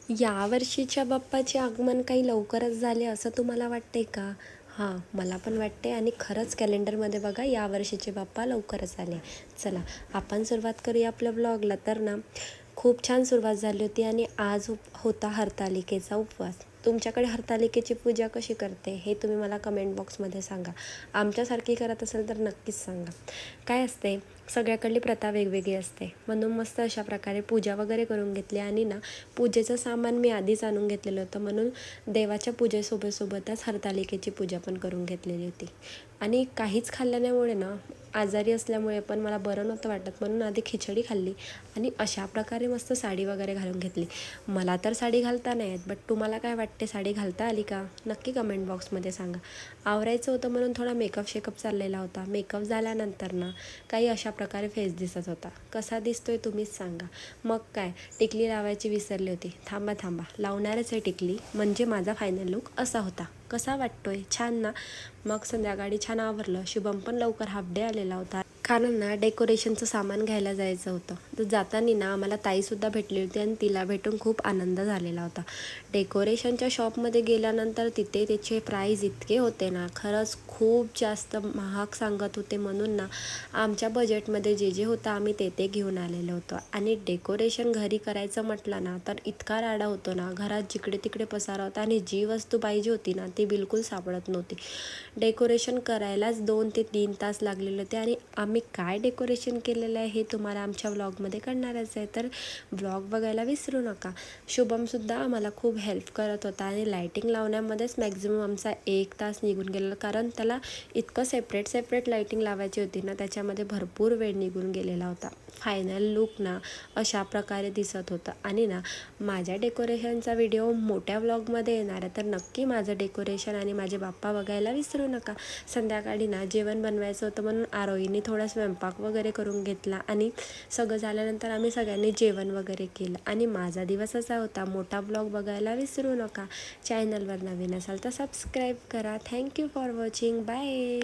यावर्षीच्या बाप्पाचे आगमन काही लवकरच झाले असं तुम्हाला वाटते का? हां, मला पण वाटते आणि खरंच कॅलेंडरमध्ये बघा यावर्षीचे बाप्पा लवकरच आले. चला आपण सुरुवात करूया आपल्या ब्लॉगला. तर ना खूप छान सुरुवात झाली होती आणि आज होता हरतालिकेचा उपवास. तुमच्याकडे हरतालिकेची पूजा कशी करते हे तुम्ही मला कमेंट बॉक्समध्ये सांगा. आमच्यासारखी करत असेल तर नक्कीच सांगा. काय असते, सगळ्याकडली प्रथा वेगवेगळी असते, म्हणून मस्त अशा प्रकारे पूजा वगैरे करून घेतली. आणि ना पूजेचं सामान मी आधीच आणून घेतलेलं होतं, म्हणून देवाच्या पूजेसोबतच हरतालिकेची पूजा पण करून घेतलेली होती. आणि काहीच खाल्ल्यामुळे ना आजारी असल्यामुळे पण मला बरं नव्हतं वाटत, म्हणून आधी खिचडी खाल्ली आणि अशा प्रकारे मस्त साडी वगैरे घालून घेतली. मला तर साडी घालता नाही येत, बट तुम्हाला काय वाटते, साडी घालता आली का? नक्की कमेंट बॉक्समध्ये सांगा. आवरायचं होतं म्हणून थोडा मेकअप चाललेला होता. मेकअप झाल्यानंतर ना काही अशा प्रकारे फेस दिसत होता. कसा दिसतोय तुम्हीच सांगा. मग काय, टिकली लावायची विसरली होती. थांबा लावणारच आहे टिकली, म्हणजे माझा फायनल लुक असा होता. कसा वाटतोय? छान ना? मग संध्याकाळी छान आवरलं. शुभम पण लवकर हाफ डे आलेला होता, कारण ना डेकोरेशनचं सामान घ्यायला जायचं होतं. तर जाताना ना आम्हाला ताईसुद्धा भेटली होती आणि तिला भेटून खूप आनंद झालेला होता. डेकोरेशनच्या शॉपमध्ये गेल्यानंतर तिथे त्याचे प्राईज इतके होते ना, खरंच खूप जास्त महाग सांगत होते. म्हणून ना आमच्या बजेटमध्ये जे होतं आम्ही ते घेऊन आलेलो होतो. आणि डेकोरेशन घरी करायचं म्हटलं ना तर इतका राडा होतो ना, घरात जिकडे तिकडे पसारा होता आणि जी वस्तू पाहिजे होती ना ती बिलकुल सापडत नव्हती. डेकोरेशन करायलाच 2 ते 3 तास लागलेले होते. आणि आम्ही काय डेकोरेशन केलेलं आहे हे तुम्हाला आमच्या व्लॉगमध्ये कळणारच आहे, तर व्लॉग बघायला विसरू नका. शुभमसुद्धा आम्हाला खूप हेल्प करत होता आणि लायटिंग लावण्यामध्येच मॅक्झिमम आमचा 1 तास निघून गेलेला, कारण त्याला इतकं सेपरेट लायटिंग लावायची होती ना, त्याच्यामध्ये भरपूर वेळ निघून गेलेला होता. फायनल लुक ना अशा प्रकारे दिसत होतं. आणि ना माझ्या डेकोरेशनचा व्हिडिओ मोठ्या व्लॉगमध्ये येणार आहे, तर नक्की माझं डेकोरेशन आणि माझे बाप्पा बघायला विसरू नका. संध्याकाळी ना जेवण बनवायचं होतं, म्हणून आरोहीने थोडा स्वयंपाक वगैरे करून घेतला आणि सगळं झाल्यानंतर आम्ही सगळ्यांनी जेवण वगैरे केलं. आणि माझा दिवस असा होता. मोठा ब्लॉग बघायला विसरू नका. चॅनलवर नवीन असाल तर सबस्क्राईब करा. Thank you for watching. बाय.